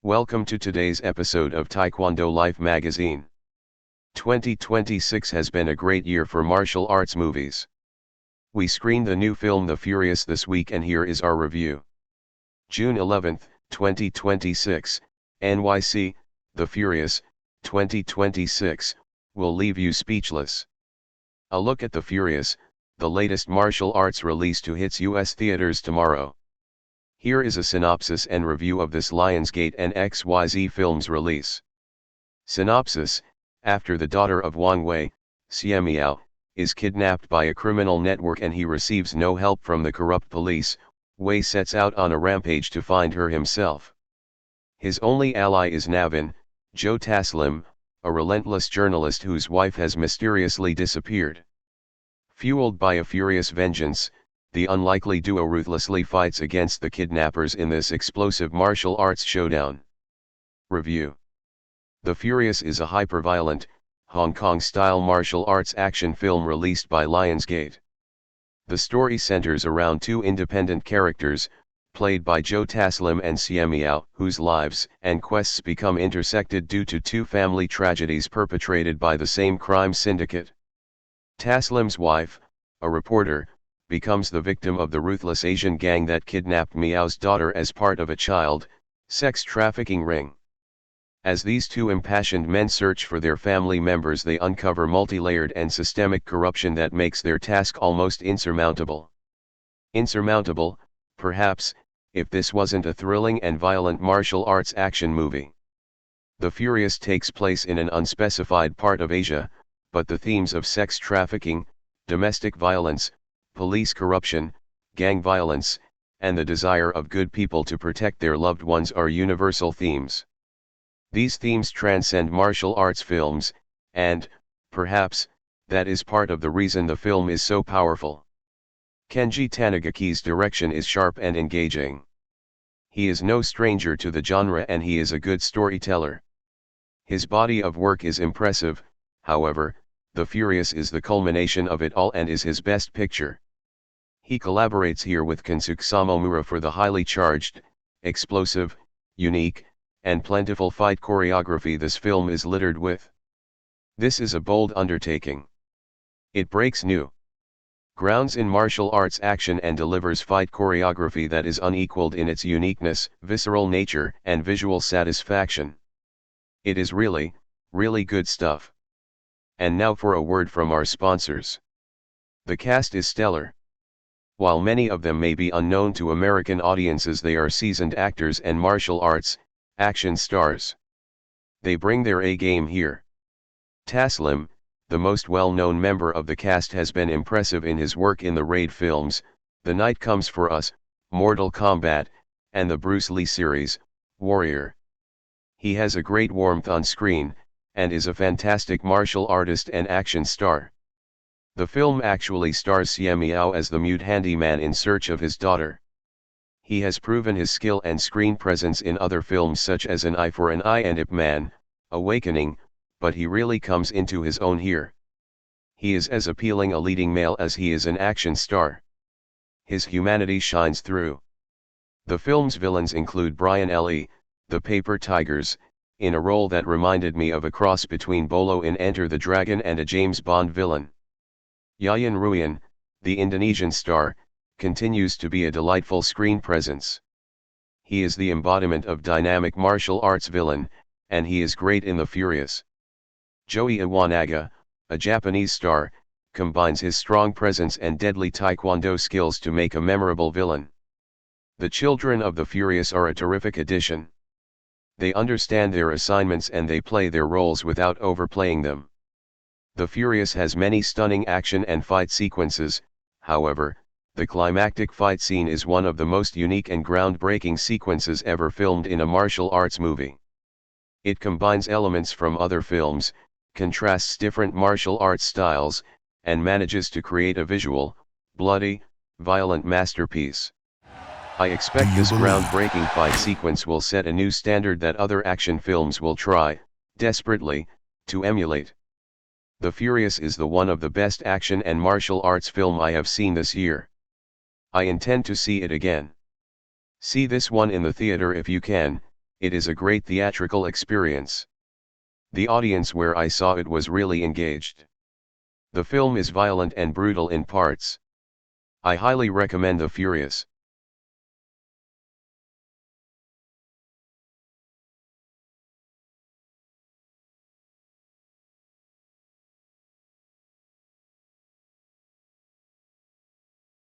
Welcome to today's episode of Taekwondo Life Magazine. 2026 has been a great year for martial arts movies. We screened the new film The Furious this week and here is our review. June 11, 2026, NYC, The Furious, 2026, will leave you speechless. A look at The Furious, the latest martial arts release to hits US theaters tomorrow. Here is a synopsis and review of this Lionsgate and XYZ Films release. Synopsis: after the daughter of Wang Wei, Xie Miao, is kidnapped by a criminal network and he receives no help from the corrupt police, Wei sets out on a rampage to find her himself. His only ally is Navin, Taslim, a relentless journalist whose wife has mysteriously disappeared. Fueled by a furious vengeance, the unlikely duo ruthlessly fights against the kidnappers in this explosive martial arts showdown. Review: The Furious is a hyper-violent, Hong Kong-style martial arts action film released by Lionsgate. The story centers around two independent characters, played by Taslim and Xie Miao, whose lives and quests become intersected due to two family tragedies perpetrated by the same crime syndicate. Taslim's wife, a reporter, becomes the victim of the ruthless Asian gang that kidnapped Miao's daughter as part of a child sex trafficking ring. As these two impassioned men search for their family members, they uncover multi-layered and systemic corruption that makes their task almost insurmountable. Insurmountable, perhaps, if this wasn't a thrilling and violent martial arts action movie. The Furious takes place in an unspecified part of Asia, but the themes of sex trafficking, domestic violence, police corruption, gang violence, and the desire of good people to protect their loved ones are universal themes. These themes transcend martial arts films, and, perhaps, that is part of the reason the film is so powerful. Kenji Tanigaki's direction is sharp and engaging. He is no stranger to the genre and he is a good storyteller. His body of work is impressive, however, The Furious is the culmination of it all and is his best picture. He collaborates here with Kensuke Samomura for the highly charged, explosive, unique, and plentiful fight choreography this film is littered with. This is a bold undertaking. It breaks new grounds in martial arts action and delivers fight choreography that is unequaled in its uniqueness, visceral nature, and visual satisfaction. It is really, really good stuff. And now for a word from our sponsors. The cast is stellar. While many of them may be unknown to American audiences, they are seasoned actors and martial arts action stars. They bring their A game here. Taslim, the most well-known member of the cast, has been impressive in his work in the Raid films, The Night Comes for Us, Mortal Kombat, and the Bruce Lee series, Warrior. He has a great warmth on screen, and is a fantastic martial artist and action star. The film actually stars Xie Miao as the mute handyman in search of his daughter. He has proven his skill and screen presence in other films such as An Eye for an Eye and Ip Man, Awakening, but he really comes into his own here. He is as appealing a leading male as he is an action star. His humanity shines through. The film's villains include Brian Lee, the Paper Tigers, in a role that reminded me of a cross between Bolo in Enter the Dragon and a James Bond villain. Yayan Ruhian, the Indonesian star, continues to be a delightful screen presence. He is the embodiment of dynamic martial arts villain, and he is great in The Furious. Joey Iwanaga, a Japanese star, combines his strong presence and deadly Taekwondo skills to make a memorable villain. The children of The Furious are a terrific addition. They understand their assignments and they play their roles without overplaying them. The Furious has many stunning action and fight sequences, however, the climactic fight scene is one of the most unique and groundbreaking sequences ever filmed in a martial arts movie. It combines elements from other films, contrasts different martial arts styles, and manages to create a visual, bloody, violent masterpiece. I expect this groundbreaking fight sequence will set a new standard that other action films will try, desperately, to emulate. The Furious is one of the best action and martial arts film I have seen this year. I intend to see it again. See this one in the theater if you can. it is a great theatrical experience. The audience where I saw it was really engaged. The film is violent and brutal in parts. I highly recommend The Furious.